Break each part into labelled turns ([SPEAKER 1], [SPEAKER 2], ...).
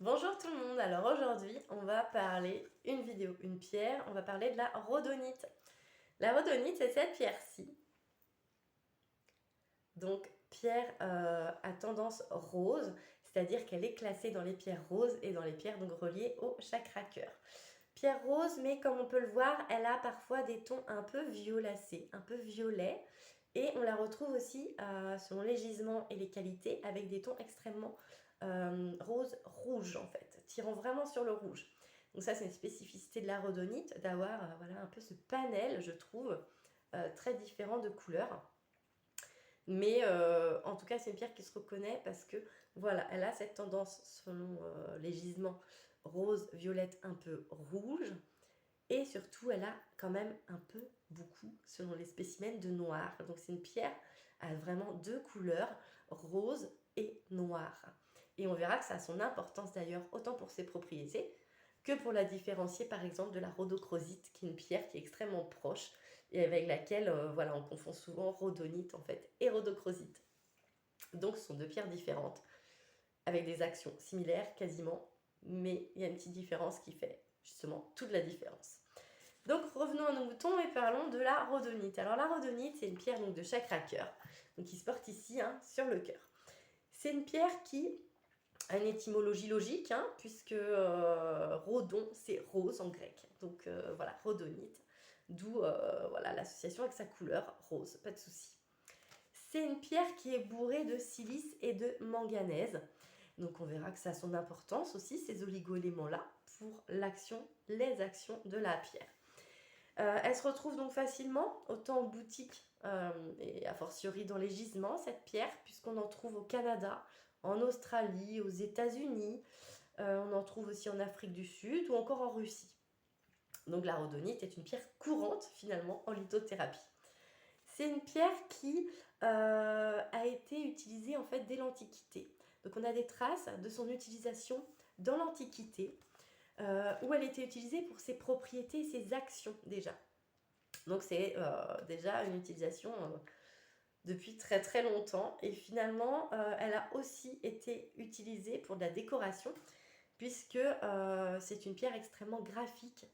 [SPEAKER 1] Bonjour tout le monde, alors aujourd'hui on va parler une pierre, on va parler de la rhodonite. La rhodonite c'est cette pierre-ci, donc pierre à tendance rose, c'est-à-dire qu'elle est classée dans les pierres roses et dans les pierres donc reliées au chakra cœur. Pierre rose, mais comme on peut le voir, elle a parfois des tons un peu violacés, un peu violets, et on la retrouve aussi selon les gisements et les qualités avec des tons extrêmement rose rouge en fait, tirant vraiment sur le rouge. Donc ça c'est une spécificité de la rhodonite, d'avoir voilà, un peu ce panel, je trouve, très différent de couleurs. Mais en tout cas c'est une pierre qui se reconnaît parce que voilà, elle a cette tendance selon les gisements rose, violette, un peu rouge. Et surtout, elle a quand même un peu, beaucoup, selon les spécimens, de noir. Donc c'est une pierre à vraiment deux couleurs, rose et noir. Et on verra que ça a son importance d'ailleurs, autant pour ses propriétés que pour la différencier par exemple de la rhodochrosite, qui est une pierre qui est extrêmement proche et avec laquelle voilà, on confond souvent rhodonite en fait et rhodochrosite. Donc ce sont deux pierres différentes, avec des actions similaires quasiment, mais il y a une petite différence qui fait justement toute la différence. Donc revenons à nos moutons et parlons de la rhodonite. Alors la rhodonite, c'est une pierre donc, de chakra cœur, donc qui se porte ici sur le cœur. C'est une pierre qui a une étymologie logique, puisque rhodon, c'est rose en grec. Donc voilà, rhodonite, d'où voilà, l'association avec sa couleur rose, pas de souci. C'est une pierre qui est bourrée de silice et de manganèse. Donc on verra que ça a son importance aussi, ces oligo-éléments-là, pour les actions de la pierre. Elle se retrouve donc facilement, autant en boutique et a fortiori dans les gisements, cette pierre, puisqu'on en trouve au Canada, en Australie, aux États-Unis, on en trouve aussi en Afrique du Sud ou encore en Russie. Donc la rhodonite est une pierre courante finalement en lithothérapie. C'est une pierre qui a été utilisée en fait dès l'Antiquité. Donc on a des traces de son utilisation dans l'Antiquité, où elle était utilisée pour ses propriétés et ses actions déjà. Donc c'est déjà une utilisation depuis très très longtemps. Et finalement, elle a aussi été utilisée pour de la décoration, puisque c'est une pierre extrêmement graphique,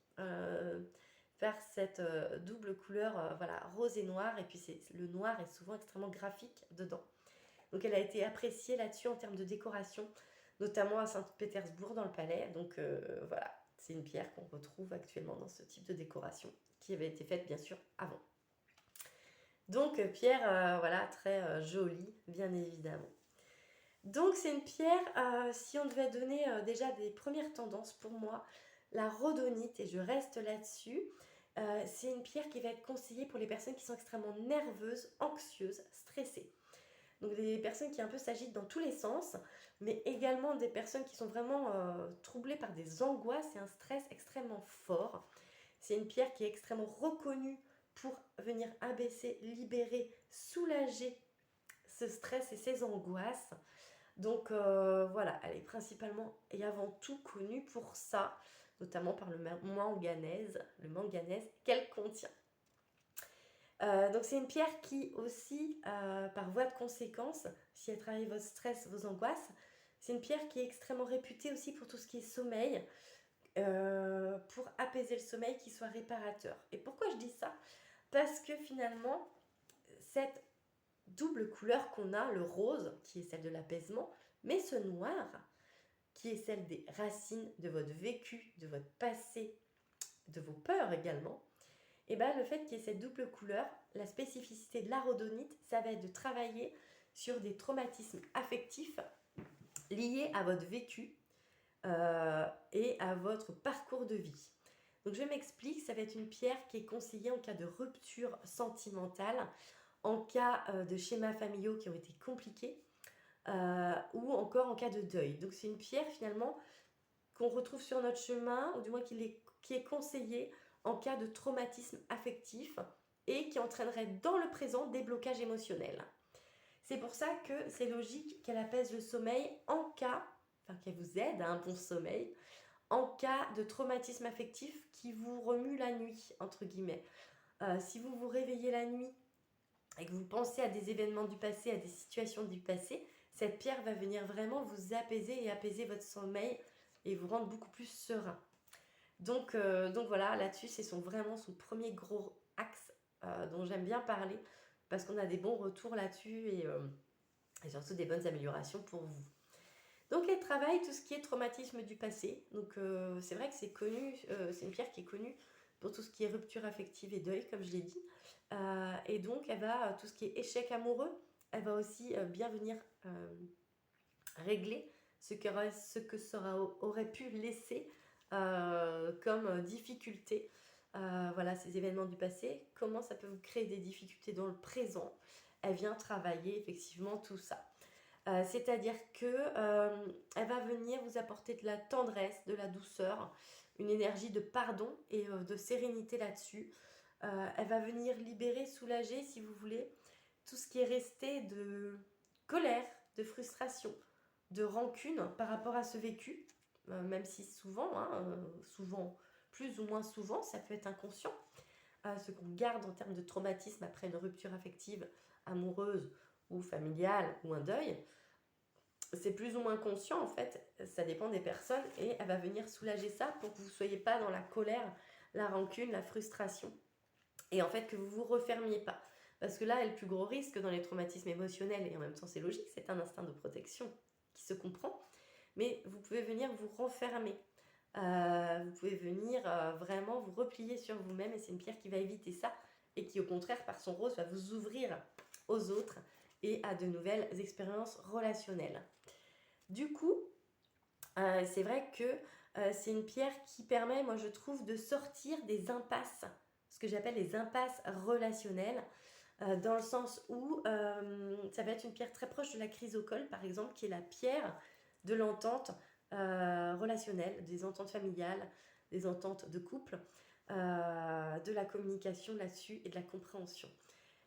[SPEAKER 1] par cette double couleur voilà, rose et noir. Et puis le noir est souvent extrêmement graphique dedans. Donc elle a été appréciée là-dessus en termes de décoration, notamment à Saint-Pétersbourg dans le palais. Donc voilà, c'est une pierre qu'on retrouve actuellement dans ce type de décoration, qui avait été faite bien sûr avant. Donc pierre voilà, très jolie, bien évidemment. Donc c'est une pierre, si on devait donner déjà des premières tendances pour moi, la rhodonite, et je reste là-dessus, c'est une pierre qui va être conseillée pour les personnes qui sont extrêmement nerveuses, anxieuses, stressées. Donc des personnes qui un peu s'agitent dans tous les sens, mais également des personnes qui sont vraiment troublées par des angoisses et un stress extrêmement fort. C'est une pierre qui est extrêmement reconnue pour venir abaisser, libérer, soulager ce stress et ces angoisses. Donc voilà, elle est principalement et avant tout connue pour ça, notamment par le manganèse qu'elle contient. Donc c'est une pierre qui aussi, par voie de conséquence, si elle travaille votre stress, vos angoisses, c'est une pierre qui est extrêmement réputée aussi pour tout ce qui est sommeil, pour apaiser le sommeil qui soit réparateur. Et pourquoi je dis ça? Parce que finalement, cette double couleur qu'on a, le rose, qui est celle de l'apaisement, mais ce noir, qui est celle des racines de votre vécu, de votre passé, de vos peurs également, et bien le fait qu'il y ait cette double couleur, la spécificité de la rhodonite, ça va être de travailler sur des traumatismes affectifs liés à votre vécu et à votre parcours de vie. Donc je m'explique, ça va être une pierre qui est conseillée en cas de rupture sentimentale, en cas de schémas familiaux qui ont été compliqués, ou encore en cas de deuil. Donc c'est une pierre finalement qu'on retrouve sur notre chemin, ou du moins qui est conseillée en cas de traumatisme affectif et qui entraînerait dans le présent des blocages émotionnels. C'est pour ça que c'est logique qu'elle apaise le sommeil qu'elle vous aide à un bon sommeil, en cas de traumatisme affectif qui vous remue la nuit, entre guillemets. Si vous vous réveillez la nuit et que vous pensez à des événements du passé, à des situations du passé, cette pierre va venir vraiment vous apaiser et apaiser votre sommeil et vous rendre beaucoup plus serein. Donc voilà, là-dessus, c'est vraiment son premier gros axe dont j'aime bien parler parce qu'on a des bons retours là-dessus et surtout des bonnes améliorations pour vous. Donc elle travaille tout ce qui est traumatisme du passé. Donc c'est vrai que c'est connu, c'est une pierre qui est connue pour tout ce qui est rupture affective et deuil, comme je l'ai dit. Et donc elle va, tout ce qui est échec amoureux, elle va aussi bien venir régler ce que ça aurait pu laisser comme difficulté. Voilà, ces événements du passé, comment ça peut vous créer des difficultés dans le présent. Elle vient travailler effectivement tout ça. C'est-à-dire que elle va venir vous apporter de la tendresse, de la douceur, une énergie de pardon et de sérénité là-dessus. Elle va venir libérer, soulager, si vous voulez, tout ce qui est resté de colère, de frustration, de rancune par rapport à ce vécu, même si souvent, souvent, plus ou moins souvent, ça peut être inconscient. Ce qu'on garde en termes de traumatisme après une rupture affective, amoureuse ou familiale ou un deuil, c'est plus ou moins conscient en fait, ça dépend des personnes et elle va venir soulager ça pour que vous ne soyez pas dans la colère, la rancune, la frustration et en fait que vous vous refermiez pas. Parce que là, le plus gros risque dans les traumatismes émotionnels, et en même temps c'est logique, c'est un instinct de protection qui se comprend, mais vous pouvez venir vous renfermer. Vous pouvez venir vraiment vous replier sur vous-même et c'est une pierre qui va éviter ça et qui au contraire par son rose va vous ouvrir aux autres et à de nouvelles expériences relationnelles. Du coup, c'est vrai que c'est une pierre qui permet, moi je trouve, de sortir des impasses, ce que j'appelle les impasses relationnelles, dans le sens où ça va être une pierre très proche de la chrysocole, par exemple, qui est la pierre de l'entente relationnelle, des ententes familiales, des ententes de couple, de la communication là-dessus et de la compréhension.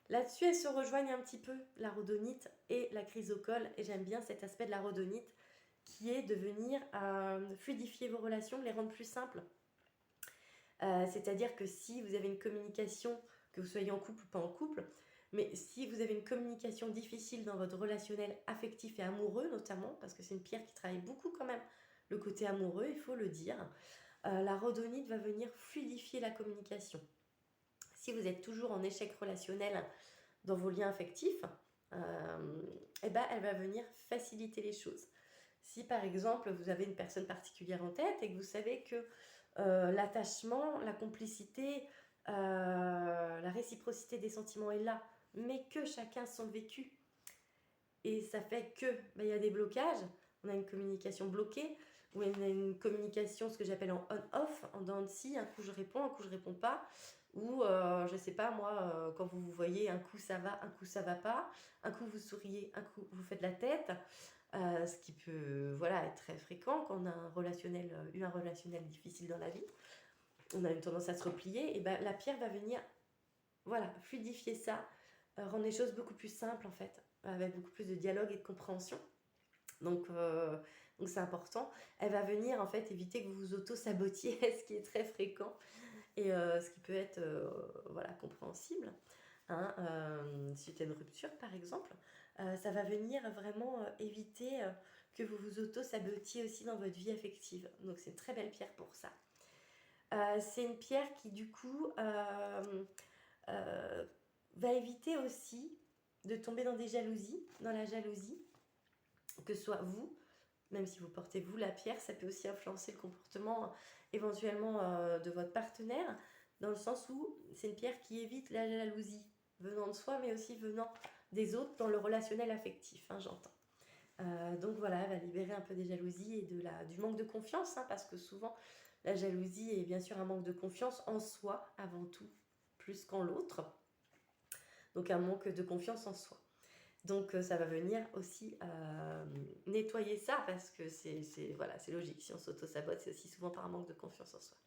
[SPEAKER 1] Là-dessus, elles se rejoignent un petit peu, la rhodonite et la chrysocole, et j'aime bien cet aspect de la rhodonite qui est de venir fluidifier vos relations, les rendre plus simples. C'est-à-dire que si vous avez une communication, que vous soyez en couple ou pas en couple, mais si vous avez une communication difficile dans votre relationnel affectif et amoureux notamment, parce que c'est une pierre qui travaille beaucoup quand même le côté amoureux, il faut le dire, la rhodonite va venir fluidifier la communication. Si vous êtes toujours en échec relationnel dans vos liens affectifs, eh ben, elle va venir faciliter les choses. Si par exemple vous avez une personne particulière en tête et que vous savez que l'attachement, la complicité, la réciprocité des sentiments est là, mais que chacun son vécu, et ça fait que y a des blocages, on a une communication bloquée, ou on a une communication, ce que j'appelle en on-off, en dents de scie, un coup je réponds pas, ou je sais pas moi, quand vous vous voyez, un coup ça va, un coup ça va pas, un coup vous souriez, un coup vous faites la tête, ce qui peut être très fréquent quand on a eu un relationnel difficile dans la vie. On a une tendance à se replier, et ben, la pierre va venir fluidifier ça, rendre les choses beaucoup plus simples en fait, avec beaucoup plus de dialogue et de compréhension. Donc c'est important. Elle va venir en fait éviter que vous vous auto-sabotiez, ce qui est très fréquent et ce qui peut être compréhensible. Suite à une rupture par exemple, ça va venir vraiment éviter que vous vous auto-sabotiez aussi dans votre vie affective. Donc c'est une très belle pierre pour ça. C'est une pierre qui du coup va éviter aussi de tomber dans la jalousie, que ce soit vous, même si vous portez vous la pierre, ça peut aussi influencer le comportement éventuellement de votre partenaire, dans le sens où c'est une pierre qui évite la jalousie venant de soi, mais aussi venant des autres dans le relationnel affectif, j'entends. Donc voilà, elle va libérer un peu des jalousies et du manque de confiance, parce que souvent la jalousie est bien sûr un manque de confiance en soi avant tout, plus qu'en l'autre. Donc un manque de confiance en soi. Donc ça va venir aussi nettoyer ça, parce que c'est logique, si on s'auto-sabote, c'est aussi souvent par un manque de confiance en soi.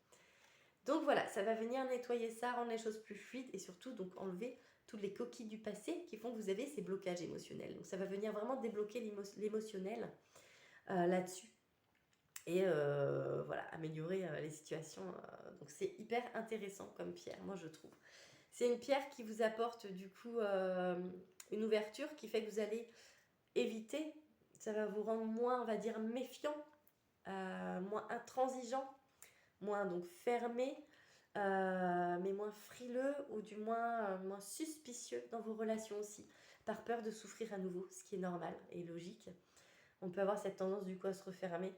[SPEAKER 1] Donc voilà, ça va venir nettoyer ça, rendre les choses plus fluides et surtout donc enlever toutes les coquilles du passé qui font que vous avez ces blocages émotionnels. Donc ça va venir vraiment débloquer l'émotionnel là-dessus et améliorer les situations. Donc c'est hyper intéressant comme pierre, moi je trouve. C'est une pierre qui vous apporte du coup une ouverture qui fait que vous allez éviter, ça va vous rendre moins, on va dire, méfiant, moins moins intransigeant, moins donc fermé, mais moins frileux ou du moins moins suspicieux dans vos relations aussi, par peur de souffrir à nouveau, ce qui est normal et logique. On peut avoir cette tendance du coup à se refermer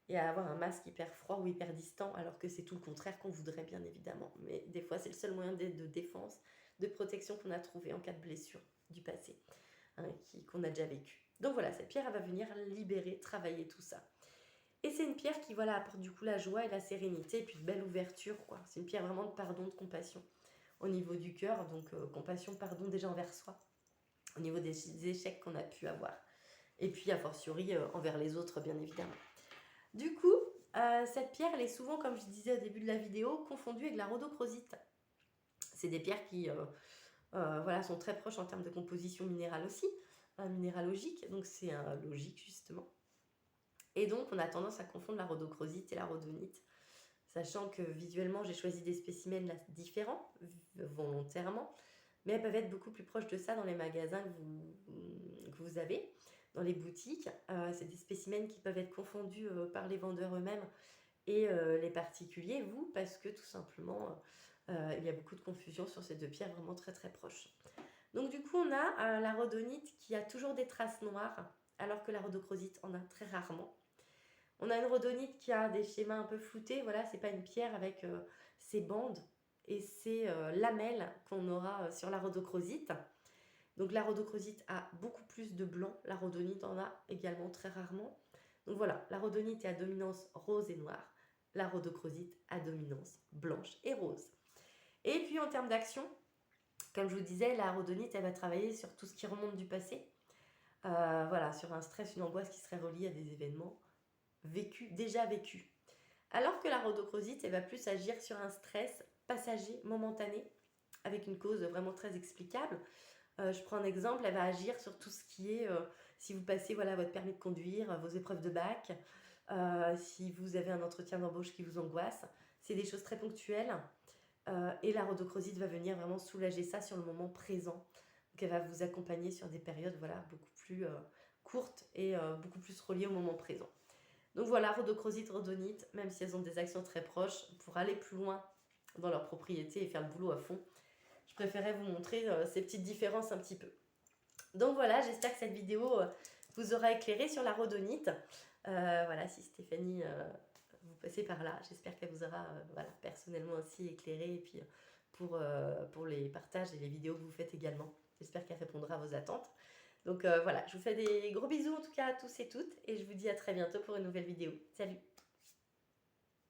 [SPEAKER 1] et à avoir un masque hyper froid ou hyper distant, alors que c'est tout le contraire qu'on voudrait bien évidemment. Mais des fois, c'est le seul moyen de défense, de protection qu'on a trouvé en cas de blessure du passé, hein, qu'on a déjà vécu. Donc voilà, cette pierre, elle va venir libérer, travailler tout ça. Et c'est une pierre qui voilà, apporte du coup la joie et la sérénité, et puis une belle ouverture, quoi. C'est une pierre vraiment de pardon, de compassion au niveau du cœur, donc compassion, pardon déjà envers soi, au niveau des échecs qu'on a pu avoir. Et puis a fortiori envers les autres, bien évidemment. Du coup, cette pierre, elle est souvent, comme je disais au début de la vidéo, confondue avec la rhodochrosite. C'est des pierres qui voilà, sont très proches en termes de composition minérale aussi, minéralogique, donc c'est logique justement. Et donc, on a tendance à confondre la rhodochrosite et la rhodonite, sachant que visuellement, j'ai choisi des spécimens là, différents, volontairement, mais elles peuvent être beaucoup plus proches de ça dans les magasins que vous avez, dans les boutiques. C'est des spécimens qui peuvent être confondus par les vendeurs eux-mêmes et les particuliers, vous, parce que tout simplement, il y a beaucoup de confusion sur ces deux pierres vraiment très très proches. Donc du coup, on a la rhodonite qui a toujours des traces noires, alors que la rhodochrosite en a très rarement. On a une rhodonite qui a des schémas un peu floutés, voilà, c'est pas une pierre avec ses bandes et ses lamelles qu'on aura sur la rhodochrosite. Donc la rhodochrosite a beaucoup plus de blanc, la rhodonite en a également très rarement. Donc voilà, la rhodonite est à dominance rose et noire, la rhodochrosite à dominance blanche et rose. Et puis en termes d'action, comme je vous disais, la rhodonite, elle va travailler sur tout ce qui remonte du passé. Voilà, sur un stress, une angoisse qui serait reliée à des événements déjà vécus. Alors que la rhodochrosite, elle va plus agir sur un stress passager, momentané, avec une cause vraiment très explicable. Je prends un exemple, elle va agir sur tout ce qui est, si vous passez voilà, votre permis de conduire, vos épreuves de bac, si vous avez un entretien d'embauche qui vous angoisse, c'est des choses très ponctuelles. Et la rhodochrosite va venir vraiment soulager ça sur le moment présent. Donc elle va vous accompagner sur des périodes voilà, beaucoup plus courtes et beaucoup plus reliées au moment présent. Donc voilà, rhodochrosite, rhodonite, même si elles ont des actions très proches, pour aller plus loin dans leurs propriétés et faire le boulot à fond, je préférais vous montrer ces petites différences un petit peu. Donc voilà, j'espère que cette vidéo vous aura éclairé sur la rhodonite. Voilà, si Stéphanie, vous passez par là, j'espère qu'elle vous aura voilà, personnellement aussi éclairé. Et puis pour les partages et les vidéos que vous faites également, j'espère qu'elle répondra à vos attentes. Donc voilà, je vous fais des gros bisous en tout cas à tous et toutes. Et je vous dis à très bientôt pour une nouvelle vidéo. Salut!